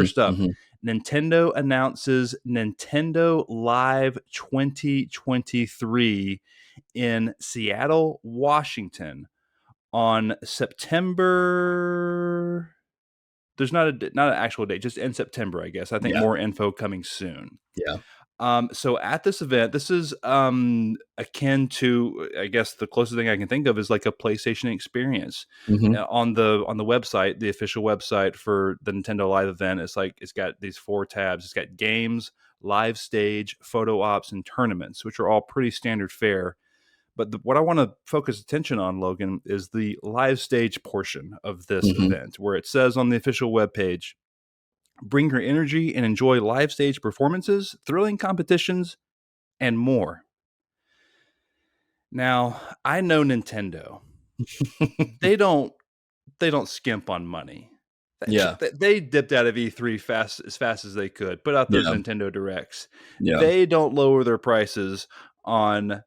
First up, mhm. Nintendo announces Nintendo Live 2023 in Seattle, Washington on September. There's not an actual date, just in September, I guess. I think Yeah, more info coming soon. yeah. So at this event, this is akin to, I guess the closest thing I can think of is like a PlayStation experience. Mhm. On the website, the official website for the Nintendo Live event, it's got these 4 tabs. It's got games, live stage, photo ops, and tournaments, which are all pretty standard fare. But what I want to focus attention on, Logan, is the live stage portion of this Mhm. event, where it says on the official webpage, bring your energy and enjoy live stage performances, thrilling competitions, and more. Now, I know Nintendo. They don't skimp on money. Yeah, They dipped out of E3 as fast as they could, put out those yeah, Nintendo Directs. yeah. They don't lower their prices on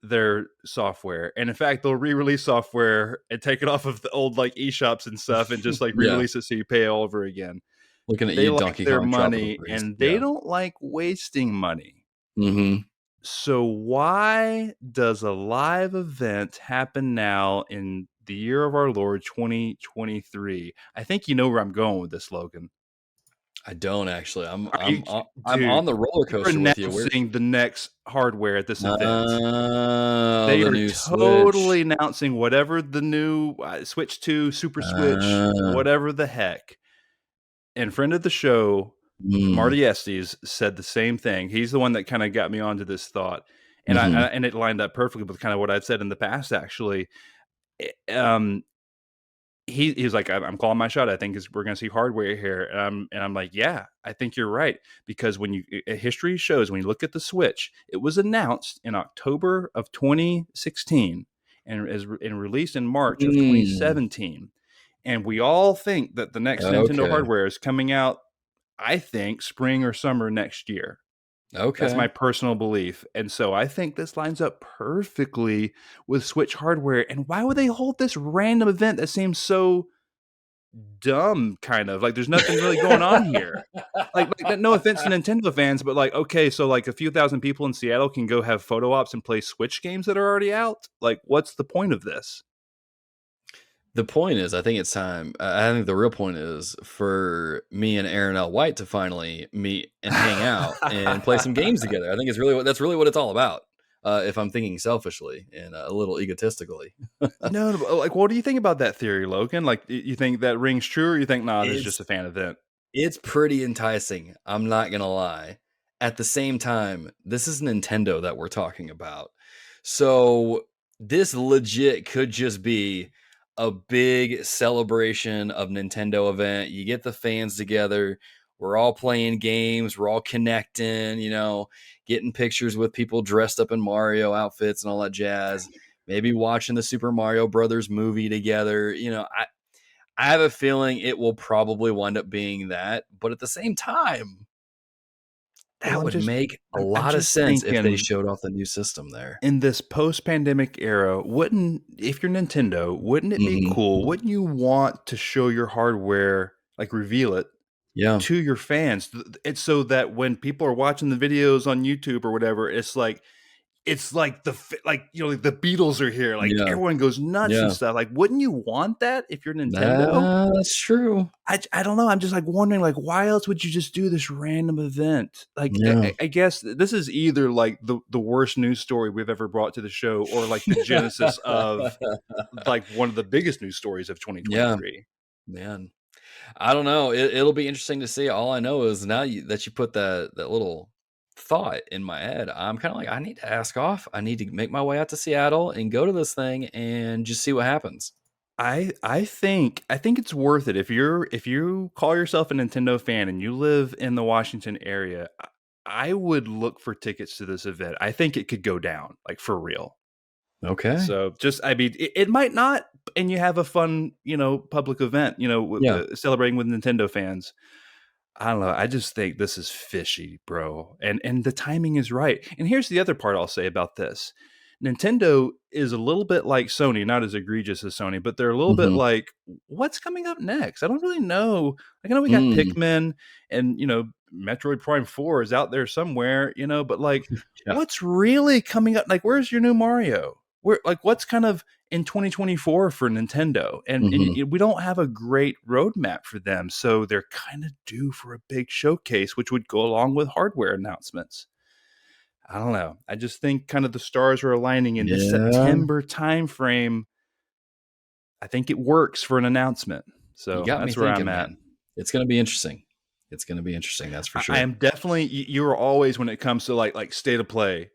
their software, and in fact they'll re-release software and take it off of the old like eShops and stuff and just like Yeah. re-release it so you pay all over again. Looking at They you, like Donkey their Kong Tropical money Freeze. and they Yeah. don't like wasting money. Mhm. So why does a live event happen now in the year of our Lord 2023? I think you know where I'm going with this, Logan. I don't actually. I'm Are you, I'm on I'm dude? on the roller They're coaster with you. Where announcing the next hardware at this event. Oh, They the are new totally Switch. announcing whatever the new Switch 2, Super Switch, Uh, whatever the heck. And friend of the show, mm, Marty Estes, said the same thing. He's the one that kind of got me onto this thought. And mhm. and it lined up perfectly with kind of what I'd said in the past, actually. Um, he was like, I'm calling my shot. I think we're going to see hardware here. And I'm like, yeah, I think you're right. Because when history shows, when you look at the Switch, it was announced in October of 2016 and released in March of Mm, 2017. And we all think that the next Nintendo okay. hardware is coming out, I think, spring or summer next year. That's my Okay. personal belief. And so I think this lines up perfectly with Switch hardware. And why would they hold this random event that seems so dumb, kind of? Like there's nothing really going on here. Like no offense to Nintendo fans, but like, okay, so like a few thousand people in Seattle can go have photo ops and play Switch games that are already out? Like, what's the point of this? The point is, I think it's time. I think the real point is for me and Aaron L. White to finally meet and hang out and play some games together. I think it's really that's really what it's all about. If I'm thinking selfishly and a little egotistically, No, no, but, like, what do you think about that theory, Logan? Like, you think that rings true, or you think, nah, this is just it's a fan event? it's pretty enticing. I'm not gonna lie. At the same time, this is Nintendo that we're talking about, so this legit could just be a big celebration of Nintendo event. You get the fans together. We're all playing games. We're all connecting. Getting pictures with people dressed up in Mario outfits and all that jazz. Maybe watching the Super Mario Brothers movie together. I have a feeling it will probably wind up being that, but at the same time, Well, that would make a I'm lot of just sense if they thinking showed off the new system there. in this post-pandemic era, if you're Nintendo, wouldn't it be Mhm. cool? Wouldn't you want to show your hardware, like reveal it Yeah. to your fans? It's so that when people are watching the videos on YouTube or whatever, it's like like the Beatles are here, like Yeah. everyone goes nuts and Yeah. stuff. Like, wouldn't you want that if you're Nintendo? That's true. I don't know. I'm just like wondering, like, why else would you just do this random event? Like, Yeah. I guess this is either like the worst news story we've ever brought to the show, or like the genesis of like one of the biggest news stories of Yeah, 2023. man. I don't know. It'll be interesting to see. All I know is now that you put that little thought in my head, I'm kind of like, I need to ask off. I need to make my way out to Seattle and go to this thing and just see what happens. I think it's worth it if you call yourself a Nintendo fan and you live in the Washington area. I would look for tickets to this event. I think it could go down, like for real. Okay. So just, I mean, it might not, and you have a fun, public event, Yeah. celebrating with Nintendo fans. I don't know. I just think this is fishy, bro. And the timing is right. And here's the other part I'll say about this. Nintendo is a little bit like Sony, not as egregious as Sony, but they're a little bit Mhm. like, what's coming up next? I don't really know. Like, I know we got Mm. Pikmin and, Metroid Prime 4 is out there somewhere, but like, Yeah. what's really coming up? Like, where's your new Mario? Where, like, what's kind of in 2024 for Nintendo? And Mhm. we don't have a great roadmap for them. So they're kind of due for a big showcase, which would go along with hardware announcements. I don't know. I just think kind of the stars are aligning in this Yeah. September timeframe. I think it works for an announcement. You So got me that's where I'm thinking, at. man. It's gonna be interesting. It's gonna be interesting, that's for I sure. am definitely you're always when it comes to like state of play,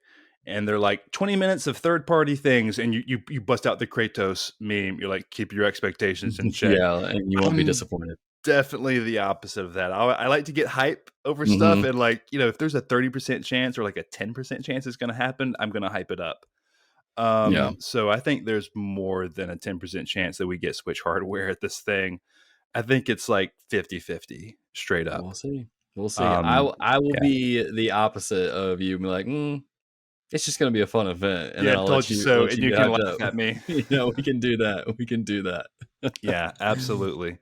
and they're like 20 minutes of third party things, and you bust out the Kratos meme. You're like, keep your expectations in check. Yeah, and you won't be I'm disappointed. definitely the opposite of that. I like to get hype over stuff, Mhm. and like if there's a 30% chance or like a 10% chance it's going to happen, I'm going to hype it up. Yeah. So I think there's more than a 10% chance that we get Switch hardware at this thing. I think it's like 50-50 straight up. We'll see. We'll see. Um, I will yeah. be the opposite of you, be like, it's just gonna be a fun event, and then Yeah, I'll told you so, let and you you get can hyped laugh up. at me. We can do that. We can do that. Yeah, absolutely.